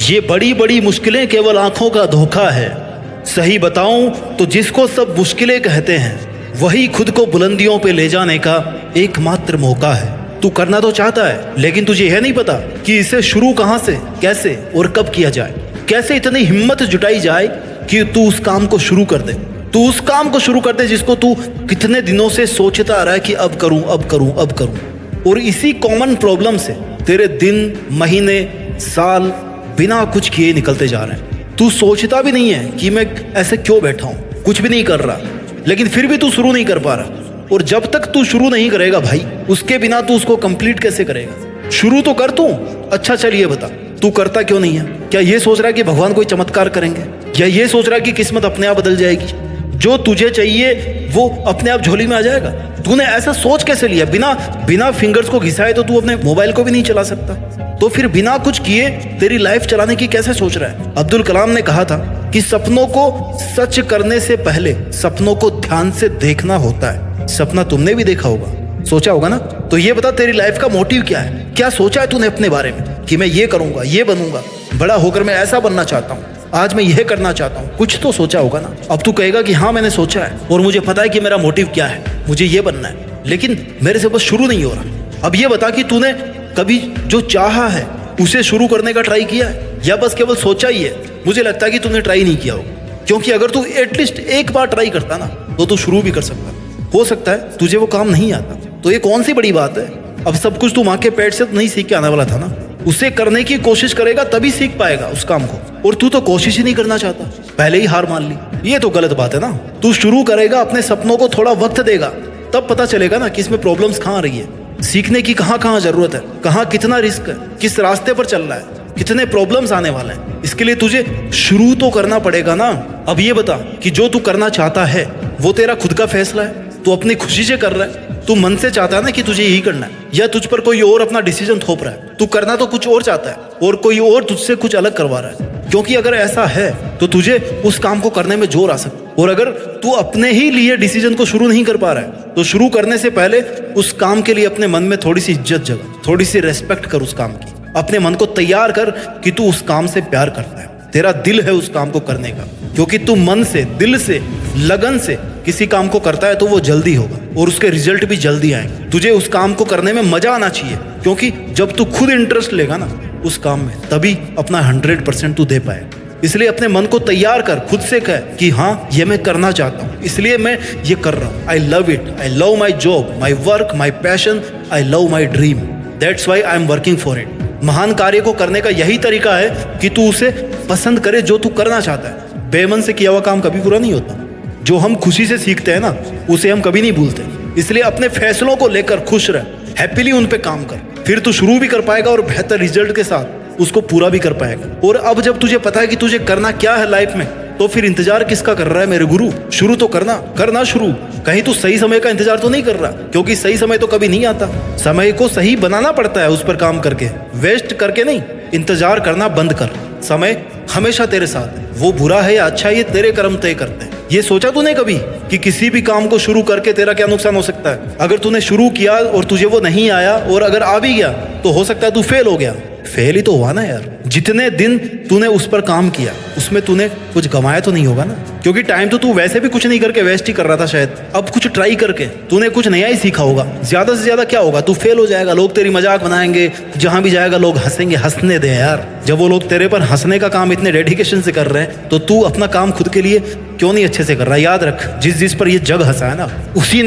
ये बड़ी बड़ी मुश्किलें केवल आंखों का धोखा है। सही बताऊं तो जिसको सब मुश्किलें कहते हैं वही खुद को बुलंदियों पे ले जाने का एकमात्र मौका है। तू करना तो चाहता है, लेकिन तुझे यह नहीं पता कि इसे शुरू कहां से, कैसे और कब किया जाए। कैसे इतनी हिम्मत जुटाई जाए कि तू उस काम को शुरू कर दे। तू उस काम को शुरू कर दे जिसको तू कितने दिनों से सोचता आ रहा है कि अब करूं, अब करूं, अब करूं। और इसी कॉमन प्रॉब्लम से तेरे दिन, महीने, साल बिना कुछ किए निकलते जा रहे हैं। तू सोचता भी नहीं है कि मैं ऐसे क्यों बैठा हूं, कुछ भी नहीं कर रहा, लेकिन फिर भी तू शुरू नहीं कर पा रहा। और जब तक तू शुरू नहीं करेगा भाई, उसके बिना तू उसको कंप्लीट कैसे करेगा। शुरू तो कर तू। अच्छा चल ये बता, तू करता क्यों नहीं है? क्या ये सोच रहा है कि भगवान कोई चमत्कार करेंगे, या ये सोच रहा है कि किस्मत अपने आप बदल जाएगी, जो तुझे चाहिए वो अपने आप झोली में आ जाएगा? तूने ऐसा सोच कैसे लिया? बिना फिंगर्स को घिसाए तो तू अपने मोबाइल को भी नहीं चला सकता, तो फिर बिना कुछ किए तेरी लाइफ चलाने की कैसे सोच रहा है? अब्दुल कलाम ने कहा था कि सपनों को सच करने से पहले सपनों को ध्यान से देखना होता है। सपना तुमने भी देखा होगा, सोचा होगा ना? तो ये बता, तेरी लाइफ का मोटिव क्या है? क्या सोचा है तूने अपने बारे में कि मैं ये करूंगा, ये बनूंगा, बड़ा होकर मैं ऐसा बनना चाहता हूँ, आज मैं यह करना चाहता हूँ? कुछ तो सोचा होगा ना। अब तू कहेगा कि हाँ मैंने सोचा है और मुझे पता है कि मेरा मोटिव क्या है, मुझे ये बनना है, लेकिन मेरे से बस शुरू नहीं हो रहा। अब ये बता कि तूने कभी जो चाहा है उसे शुरू करने का ट्राई किया है, या बस केवल सोचा ही है? मुझे लगता है कि तूने ट्राई नहीं किया होगा, क्योंकि अगर तू एटलीस्ट एक बार ट्राई करता ना तो तू शुरू भी कर सकता। हो सकता है तुझे वो काम नहीं आता, तो ये कौन सी बड़ी बात है? अब सब कुछ तू माँ के पेट से तो नहीं सीख के आने वाला था ना। उसे करने की कोशिश करेगा तभी सीख पाएगा उस काम को, और तू तो कोशिश ही नहीं करना चाहता, पहले ही हार मान ली। ये तो गलत बात है ना। तू शुरू करेगा, अपने सपनों को थोड़ा वक्त देगा, तब पता चलेगा ना कि इसमें प्रॉब्लम्स कहाँ आ रही है, सीखने की कहाँ कहाँ जरूरत है, कहाँ कितना रिस्क है, किस रास्ते पर चल रहा है, कितने प्रॉब्लम्स आने वाले हैं। इसके लिए तुझे शुरू तो करना पड़ेगा ना। अब ये बता कि जो तू करना चाहता है वो तेरा खुद का फैसला है, तू अपनी खुशी से कर रहा है, तू मन से चाहता है ना कि तुझे यही करना है, या तुझ पर कोई और अपना डिसीजन थोप रहा है? तू करना तो कुछ और चाहता है और कोई और तुझसे कुछ अलग करवा रहा है। क्योंकि अगर ऐसा है तो तुझे उस काम को करने में जोर आ सकता है। और अगर तू अपने ही लिए डिसीजन को शुरू नहीं कर पा रहा है तो शुरू करने से पहले उस काम के लिए अपने मन में थोड़ी सी इज्जत जगा, थोड़ी सी रेस्पेक्ट कर उस काम की। अपने मन को तैयार कर कि तू उस काम से प्यार करता है, तेरा दिल है उस काम को करने का। क्योंकि तू मन से, दिल से, लगन से किसी काम को करता है तो वो जल्दी होगा और उसके रिजल्ट भी जल्दी आएंगे। तुझे उस काम को करने में मजा आना चाहिए, क्योंकि जब तू खुद इंटरेस्ट लेगा ना उस काम में, तभी अपना 100% तू दे पाएगा। इसलिए अपने मन को तैयार कर, खुद से कह कि हाँ ये मैं करना चाहता हूँ, इसलिए मैं ये कर रहा हूँ। I love it, I love my job, my work, my passion, I love my dream, that's why I am working for it. महान कार्य को करने का यही तरीका है कि तू उसे पसंद करे जो तू करना चाहता है। बेमन से किया हुआ काम कभी पूरा नहीं होता। जो हम खुशी से सीखते हैं ना उसे हम कभी नहीं भूलते। इसलिए अपने फैसलों को लेकर खुश रह, हैप्पीली उन पे काम कर, फिर तू शुरू भी कर पाएगा और बेहतर रिजल्ट के साथ उसको पूरा भी कर पाएगा। और अब जब तुझे पता है कि तुझे करना क्या है लाइफ में, तो फिर इंतजार किसका कर रहा है मेरे गुरु? शुरू तो करना शुरू। कहीं तू सही समय का इंतजार तो नहीं कर रहा, क्योंकि सही समय तो कभी नहीं आता। समय को सही बनाना पड़ता है, उस पर काम करके, वेस्ट करके नहीं। इंतजार करना बंद कर, समय हमेशा तेरे साथ है। वो बुरा है या अच्छा, ये तेरे कर्म तय करते हैं। ये सोचा तूने कभी कि किसी भी काम को शुरू करके तेरा क्या नुकसान हो सकता है? अगर तूने शुरू किया और तुझे वो नहीं आया, और अगर आ भी गया तो हो सकता है तू फेल हो गया। फेल ही तो हुआ ना यार। जितने दिन तूने उस पर काम किया उसमें तूने कुछ गंवाया तो नहीं होगा ना, क्योंकि टाइम तो तू वैसे भी कुछ नहीं करके वेस्ट ही कर रहा था शायद। अब कुछ ट्राई करके तूने कुछ नया ही सीखा होगा। ज्यादा से ज्यादा क्या होगा, तू फेल हो जाएगा, लोग तेरी मजाक बनाएंगे, जहां भी जाएगा लोग हंसेंगे। हंसने दे यार, जब वो लोग तेरे पर हंसने का काम इतने डेडिकेशन से कर रहे हैं तो तू अपना काम खुद के लिए क्यों नहीं अच्छे से कर रहा है? याद रख, जिस पर ये जग हंसा है ना उसी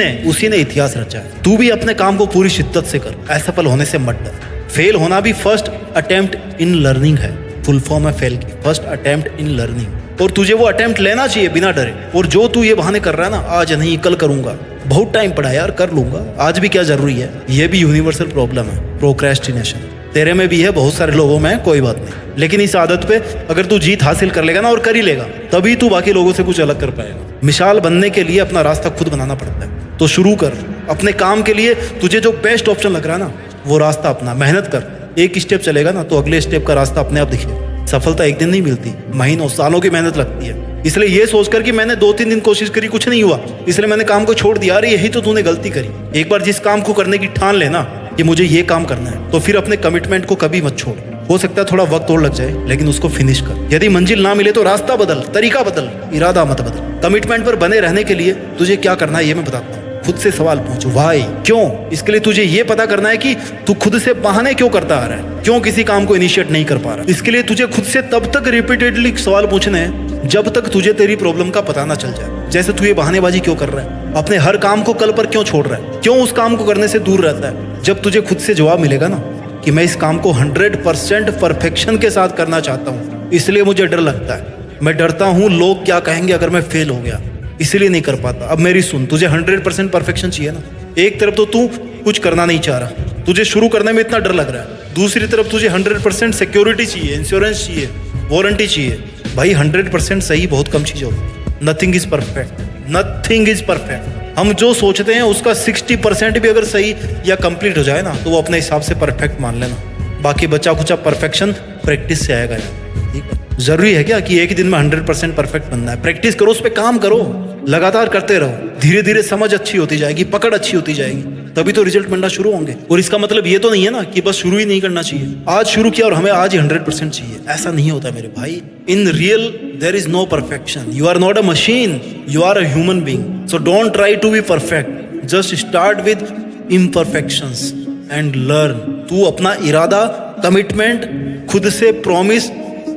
ने इतिहास रचा है। तू भी अपने काम को पूरी शिद्दत से कर, असफल होने से मत डर। फेल होना भी फर्स्ट अटेम्प्ट इन लर्निंग है। फुल फॉर्म है फेल की, फर्स्ट अटेम्प्ट इन लर्निंग। और तुझे वो अटेम्प्ट लेना चाहिए बिना डरे। और जो तू ये बहाने कर रहा है ना, आज नहीं कल करूंगा, बहुत टाइम पड़ा यार, कर लूंगा, आज भी क्या जरूरी है? ये भी यूनिवर्सल प्रॉब्लम है, प्रोक्रेस्टिनेशन। तेरे में भी है, बहुत सारे लोगों में है, कोई बात नहीं। लेकिन इस आदत पे अगर तू जीत हासिल कर लेगा ना, और कर ही लेगा, तभी तू बाकी लोगों से कुछ अलग कर पाएगा। मिसाल बनने के लिए अपना रास्ता खुद बनाना पड़ता है। तो शुरू कर अपने काम के लिए। तुझे जो बेस्ट ऑप्शन लग रहा है ना वो रास्ता अपना, मेहनत कर। एक स्टेप चलेगा ना तो अगले स्टेप का रास्ता अपने आप दिखेगा। सफलता एक दिन नहीं मिलती, महीनों सालों की मेहनत लगती है। इसलिए ये सोचकर कि मैंने 2-3 दिन कोशिश करी, कुछ नहीं हुआ, इसलिए मैंने काम को छोड़ दिया, अरे यही तो तूने गलती करी। एक बार जिस काम को करने की ठान लेना कि मुझे ये काम करना है, तो फिर अपने कमिटमेंट को कभी मत छोड़। हो सकता है थोड़ा वक्त और लग जाए, लेकिन उसको फिनिश कर। यदि मंजिल ना मिले तो रास्ता बदल, तरीका बदल, इरादा मत बदल। कमिटमेंट पर बने रहने के लिए तुझे क्या करना है ये मैं बताता हूँ। खुद से सवाल पूछो, व्हाई, क्यों। इसके लिए तुझे ये पता करना है कि तू खुद से बहाने क्यों करता आ रहा है, क्यों किसी काम को इनिशिएट नहीं कर पा रहा। इसके लिए तुझे खुद से तब तक रिपीटेडली सवाल पूछने हैं जब तक तुझे तेरी प्रॉब्लम का पता ना चल जाए। जैसे तू ये बहानेबाजी क्यों कर रहा है, अपने हर काम को कल पर क्यों छोड़ रहा है, क्यों उस काम को करने से दूर रहता है। जब तुझे खुद से जवाब मिलेगा ना कि मैं इस काम को 100% परफेक्शन के साथ करना चाहता हूँ, इसलिए मुझे डर लगता है, मैं डरता हूँ लोग क्या कहेंगे अगर मैं फेल हो गया, इसलिए नहीं कर पाता। अब मेरी सुन, तुझे 100% परफेक्शन चाहिए ना। एक तरफ तो तू कुछ करना नहीं चाह रहा, तुझे शुरू करने में इतना डर लग रहा है। दूसरी तरफ तुझे 100% सिक्योरिटी चाहिए, इंश्योरेंस चाहिए, वारंटी चाहिए। भाई 100% सही बहुत कम चीज़ होती। Nothing is perfect, nothing is perfect. हम जो सोचते हैं उसका 60% भी अगर सही या कंप्लीट हो जाए ना तो वो अपने हिसाब से परफेक्ट मान लेना। बाकी बचा खुचा परफेक्शन प्रैक्टिस से आएगा यार, ठीक है। जरूरी है क्या कि एक ही दिन में 100% परफेक्ट बनना है? प्रैक्टिस करो, उस पर काम करो, लगातार करते रहो। धीरे धीरे समझ अच्छी होती जाएगी, पकड़ अच्छी होती जाएगी, तभी तो रिजल्ट मिलना शुरू होंगे। और इसका मतलब ये तो नहीं है ना कि बस शुरू ही नहीं करना चाहिए, आज शुरू किया और हमें आज ही 100% चाहिए, ऐसा नहीं होता मेरे भाई। In real there is no perfection. You are not a machine, you are a human being. So don't try to be perfect, just start with imperfections and learn. तू अपना इरादा, कमिटमेंट, खुद से प्रॉमिस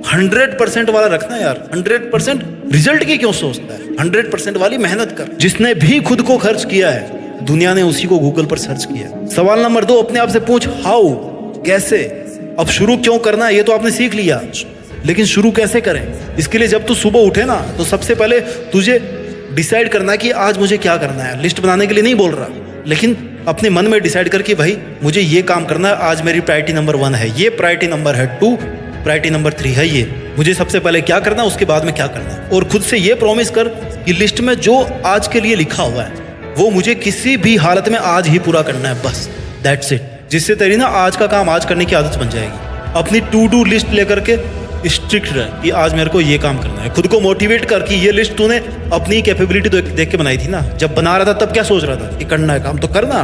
100% वाला रखना यार। 100% रिजल्ट की क्यों सोचता है, 100% वाली मेहनत कर। जिसने भी खुद को खर्च किया है दुनिया ने उसी को गूगल पर सर्च किया। सवाल नंबर 2 अपने आप से पूछ, हाउ, कैसे। अब शुरू क्यों करना है ये तो आपने सीख लिया, लेकिन शुरू कैसे करें। इसके लिए जब तू सुबह उठे ना तो सबसे पहले तुझे डिसाइड करना है कि आज मुझे क्या करना है। लिस्ट बनाने के लिए नहीं बोल रहा, लेकिन अपने मन में डिसाइड कर कि भाई मुझे ये काम करना है, आज मेरी प्रायोरिटी नंबर 1 है ये, प्रायोरिटी नंबर है 2, प्रायोरिटी नंबर 3 है ये। मुझे सबसे पहले क्या करना है, उसके बाद में क्या करना है। और खुद से ये प्रॉमिस कर कि लिस्ट में जो आज के लिए लिखा हुआ है वो मुझे किसी भी हालत में आज ही पूरा करना है, बस दैट्स इट। जिससे तेरी ना आज का काम आज करने की आदत बन जाएगी। अपनी टू डू लिस्ट लेकर के स्ट्रिक्ट रह कि आज मेरे को ये काम करना है। खुद को मोटिवेट कर कि ये लिस्ट तूने अपनी कैपेबिलिटी देख के बनाई थी ना। जब बना रहा था तब क्या सोच रहा था कि करना है काम, तो करना,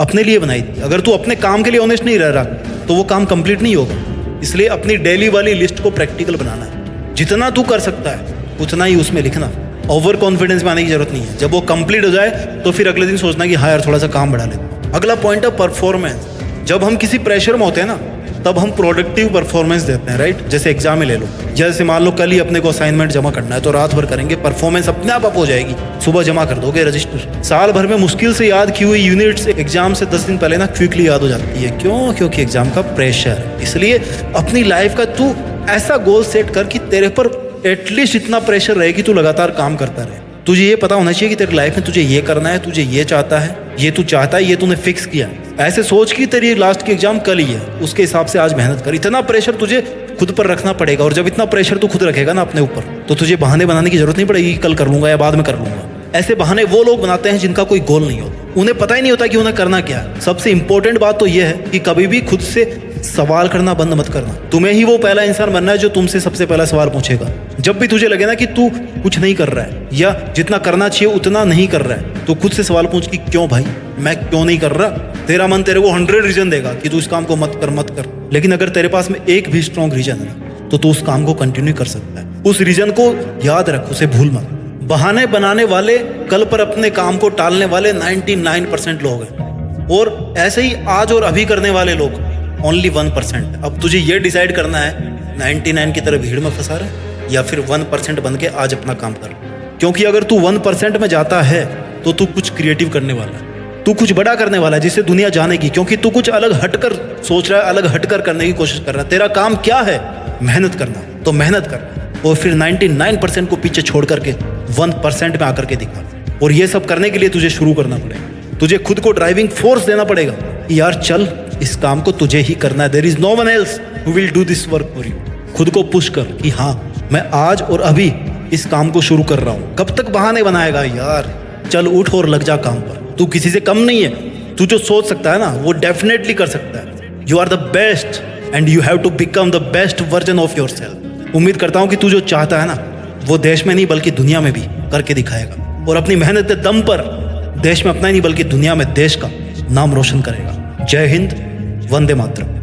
अपने लिए बनाई थी। अगर तू अपने काम के लिए ऑनेस्ट नहीं रह रहा तो वो काम कंप्लीट नहीं होगा। इसलिए अपनी डेली वाली लिस्ट को प्रैक्टिकल बनाना है। जितना तू कर सकता है उतना ही उसमें लिखना। ओवर कॉन्फिडेंस में आने की जरूरत नहीं है। जब वो कंप्लीट हो जाए तो फिर अगले दिन सोचना कि हाँ यार थोड़ा सा काम बढ़ा लेते। अगला पॉइंट है परफॉर्मेंस। जब हम किसी प्रेशर में होते हैं ना तब हम प्रोडक्टिव परफॉर्मेंस देते हैं, राइट। जैसे एग्जाम ही ले लो, जैसे मान लो कल ही अपने को असाइनमेंट जमा करना है तो रात भर करेंगे, परफॉर्मेंस अपने आप हो जाएगी, सुबह जमा कर दोगे रजिस्टर। साल भर में मुश्किल से याद की हुई यूनिट्स एग्जाम से 10 दिन पहले ना क्विकली याद हो जाती है। क्यों? क्योंकि एग्जाम का प्रेशर। इसलिए अपनी लाइफ का तू ऐसा गोल सेट कर कि तेरे पर एटलीस्ट इतना प्रेशर रहे कि तू लगातार काम करता रहे। तुझे ये पता होना चाहिए कि तेरी लाइफ में तुझे ये करना है, तुझे ये चाहता है, ये तू चाहता है, ये तूने फिक्स किया। ऐसे सोच कि तेरी लास्ट की एग्जाम कल ही है, उसके हिसाब से आज मेहनत कर। इतना प्रेशर तुझे खुद पर रखना पड़ेगा। और जब इतना प्रेशर तू खुद रखेगा ना अपने ऊपर तो तुझे बहाने बनाने की जरूरत नहीं पड़ेगी कल कर लूंगा या बाद में कर लूंगा। ऐसे बहाने वो लोग बनाते हैं जिनका कोई गोल नहीं होता, उन्हें पता ही नहीं होता कि उन्हें करना क्या है। सबसे इंपॉर्टेंट बात तो यह है कि कभी भी खुद से सवाल करना बंद मत करना। तुम्हें ही वो पहला इंसान बनना है जो तुमसे सबसे पहला सवाल पूछेगा। जब भी तुझे लगे ना कि तू कुछ नहीं कर रहा है या जितना करना चाहिए उतना नहीं कर रहा है तो खुद से सवाल पूछ कि क्यों भाई, मैं क्यों नहीं कर रहा। तेरा मन तेरे को 100 रीजन देगा कि तू इस काम को मत कर। लेकिन अगर तेरे पास में एक भी स्ट्रॉन्ग रीजन है तो तू उस काम को कंटिन्यू कर सकता है। उस रीजन को याद रख, उसे भूल मत। बहाने बनाने वाले, कल पर अपने काम को टालने वाले 99% लोग हैं, और ऐसे ही आज और अभी करने वाले लोग ओनली 1%। अब तुझे ये डिसाइड करना है 99 की तरह भीड़ में फंसा रहा है या फिर 1% बन के आज अपना काम कर। क्योंकि अगर तू 1% में जाता है तो तू कुछ क्रिएटिव करने वाला है, तू कुछ बड़ा करने वाला है जिससे दुनिया जानेगी। क्योंकि तू कुछ अलग हटकर सोच रहा है, अलग हटकर करने की कोशिश कर रहा है। तेरा काम क्या है? मेहनत करना, तो मेहनत कर और फिर 99% को पीछे छोड़ करके 1% में आकर के दिखा। और ये सब करने के लिए तुझे शुरू करना पड़ेगा। तुझे खुद को ड्राइविंग फोर्स देना पड़ेगा कि यार चल, इस काम को तुझे ही करना है। There is no one else who will do this work for you. खुद को पुश कर कि हाँ, मैं आज और अभी इस काम को शुरू कर रहा हूँ। कब तक बहाने बनाएगा यार? चल उठ और लग जा काम पर। तू किसी से कम नहीं है। तू जो सोच सकता है ना वो डेफिनेटली कर सकता है। You are the best and you have to become the best version of yourself. उम्मीद करता हूँ कि तू जो चाहता है ना वो देश में नहीं बल्कि दुनिया में भी करके दिखाएगा, और अपनी मेहनत के दम पर देश में अपना ही नहीं बल्कि दुनिया में देश का नाम रोशन करेगा। जय हिंद, वंदे मातरम।